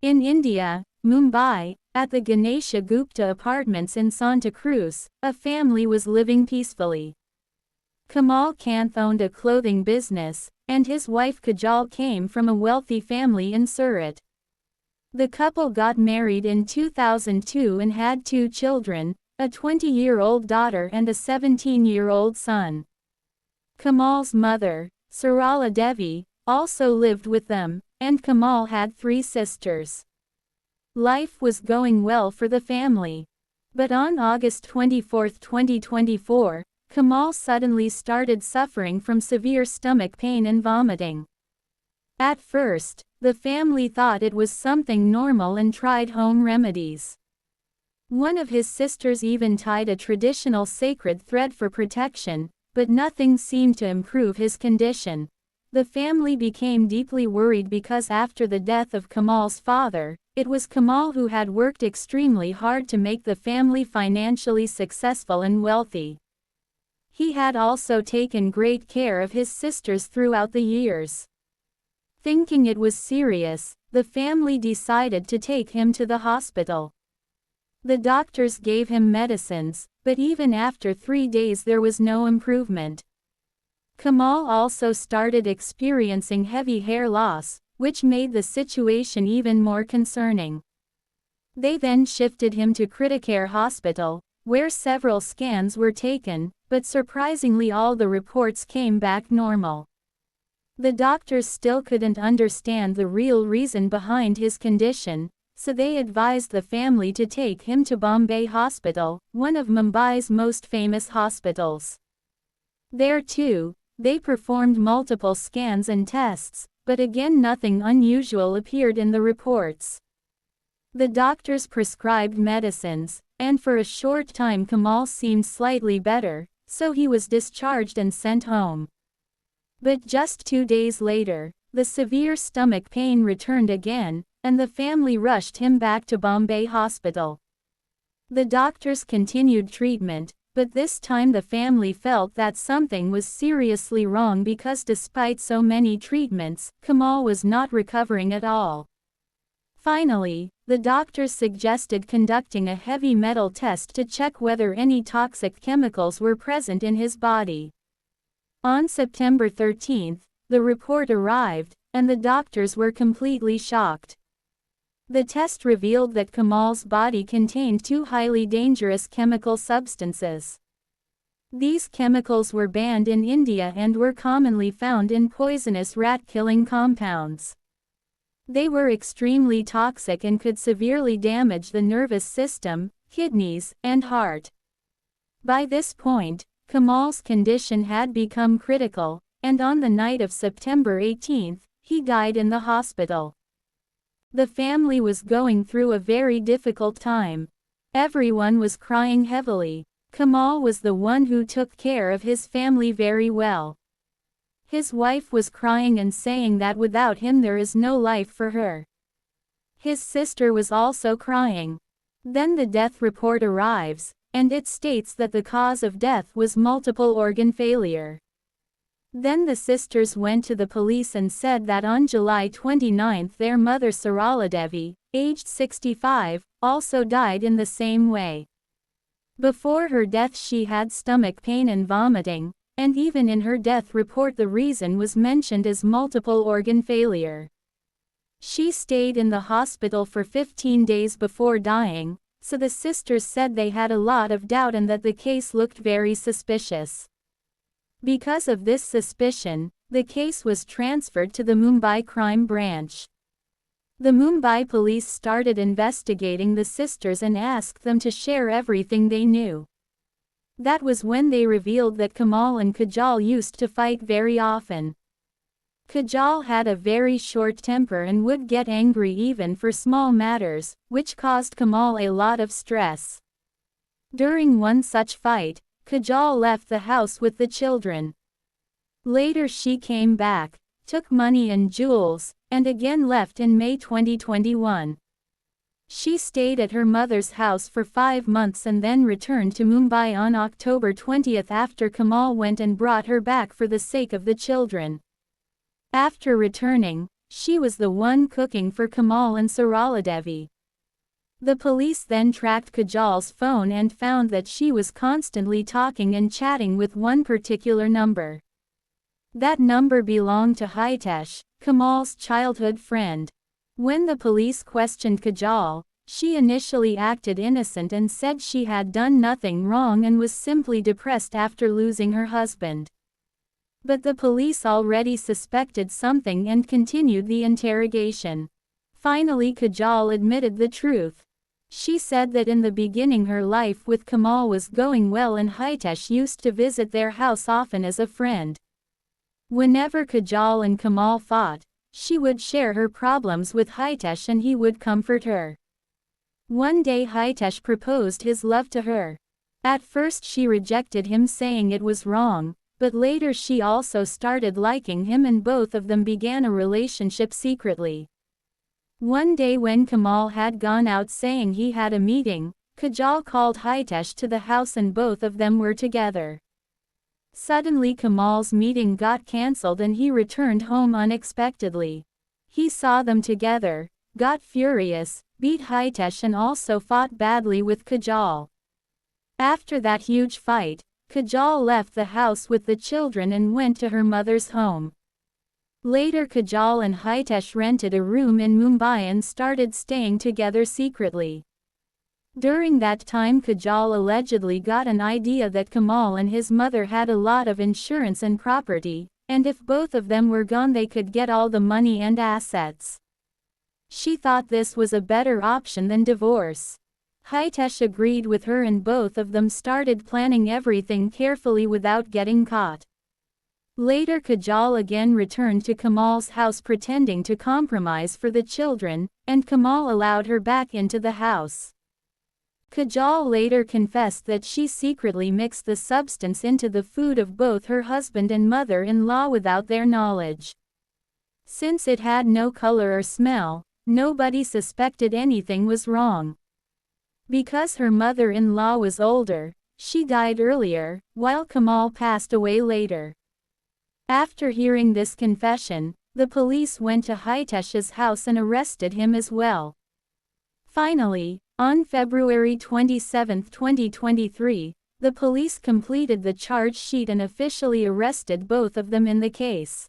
In India, Mumbai, at the Ganesha Gupta apartments in Santa Cruz, a family was living peacefully. Kamalkhanth owned a clothing business, and his wife Kajal came from a wealthy family in Surat. The couple got married in 2002 and had 2 children, a 20-year-old daughter and a 17-year-old son. Kamal's mother, Sarala Devi, also lived with them, and Kamal had 3 sisters. Life was going well for the family. But on August 24, 2024, Kamal suddenly started suffering from severe stomach pain and vomiting. At first, the family thought it was something normal and tried home remedies. One of his sisters even tied a traditional sacred thread for protection, but nothing seemed to improve his condition. The family became deeply worried because after the death of Kamal's father, it was Kamal who had worked extremely hard to make the family financially successful and wealthy. He had also taken great care of his sisters throughout the years. Thinking it was serious, the family decided to take him to the hospital. The doctors gave him medicines, but even after 3 days there was no improvement. Kamal also started experiencing heavy hair loss, which made the situation even more concerning. They then shifted him to Criticare Hospital, where several scans were taken, but surprisingly all the reports came back normal. The doctors still couldn't understand the real reason behind his condition, so they advised the family to take him to Bombay Hospital, one of Mumbai's most famous hospitals. There too, they performed multiple scans and tests, but again nothing unusual appeared in the reports. The doctors prescribed medicines, and for a short time Kamal seemed slightly better, so he was discharged and sent home. But just 2 days later, the severe stomach pain returned again, and the family rushed him back to Bombay Hospital. The doctors continued treatment, but this time the family felt that something was seriously wrong because despite so many treatments, Kamal was not recovering at all. Finally, the doctors suggested conducting a heavy metal test to check whether any toxic chemicals were present in his body. On September 13, the report arrived, and the doctors were completely shocked. The test revealed that Kamal's body contained 2 highly dangerous chemical substances. These chemicals were banned in India and were commonly found in poisonous rat-killing compounds. They were extremely toxic and could severely damage the nervous system, kidneys, and heart. By this point, Kamal's condition had become critical, and on the night of September 18, he died in the hospital. The family was going through a very difficult time. Everyone was crying heavily. Kamal was the one who took care of his family very well. His wife was crying and saying that without him there is no life for her. His sister was also crying. Then the death report arrives, and it states that the cause of death was multiple organ failure. Then the sisters went to the police and said that on July 29 their mother Sarala Devi, aged 65, also died in the same way. Before her death she had stomach pain and vomiting, and even in her death report the reason was mentioned as multiple organ failure. She stayed in the hospital for 15 days before dying, so the sisters said they had a lot of doubt and that the case looked very suspicious. Because of this suspicion, the case was transferred to the Mumbai crime branch. The Mumbai police started investigating the sisters and asked them to share everything they knew. That was when they revealed that Kamal and Kajal used to fight very often. Kajal had a very short temper and would get angry even for small matters, which caused Kamal a lot of stress. During one such fight, Kajal left the house with the children. Later she came back, took money and jewels, and again left in May 2021. She stayed at her mother's house for 5 months and then returned to Mumbai on October 20 after Kamal went and brought her back for the sake of the children. After returning, She was the one cooking for Kamal and Saraladevi. The police then tracked Kajal's phone and found that she was constantly talking and chatting with one particular number. That number belonged to Hitesh, Kamal's childhood friend. When the police questioned Kajal, she initially acted innocent and said she had done nothing wrong and was simply depressed after losing her husband. But the police already suspected something and continued the interrogation. Finally, Kajal admitted the truth. She said that in the beginning her life with Kamal was going well and Hitesh used to visit their house often as a friend. Whenever Kajal and Kamal fought, she would share her problems with Hitesh and he would comfort her. One day Hitesh proposed his love to her. At first she rejected him, saying it was wrong, but later she also started liking him and both of them began a relationship secretly. One day when Kamal had gone out saying he had a meeting, Kajal called Hitesh to the house and both of them were together. Suddenly Kamal's meeting got cancelled and he returned home unexpectedly. He saw them together, got furious, beat Hitesh and also fought badly with Kajal. After that huge fight, Kajal left the house with the children and went to her mother's home. Later Kajal and Hitesh rented a room in Mumbai and started staying together secretly. During that time Kajal allegedly got an idea that Kamal and his mother had a lot of insurance and property, and if both of them were gone they could get all the money and assets. She thought this was a better option than divorce. Hitesh agreed with her and both of them started planning everything carefully without getting caught. Later Kajal again returned to Kamal's house pretending to compromise for the children, and Kamal allowed her back into the house. Kajal later confessed that she secretly mixed the substance into the food of both her husband and mother-in-law without their knowledge. Since it had no color or smell, nobody suspected anything was wrong. Because her mother-in-law was older, she died earlier, while Kamal passed away later. After hearing this confession, the police went to Hitesh's house and arrested him as well. Finally, on February 27, 2023, the police completed the charge sheet and officially arrested both of them in the case.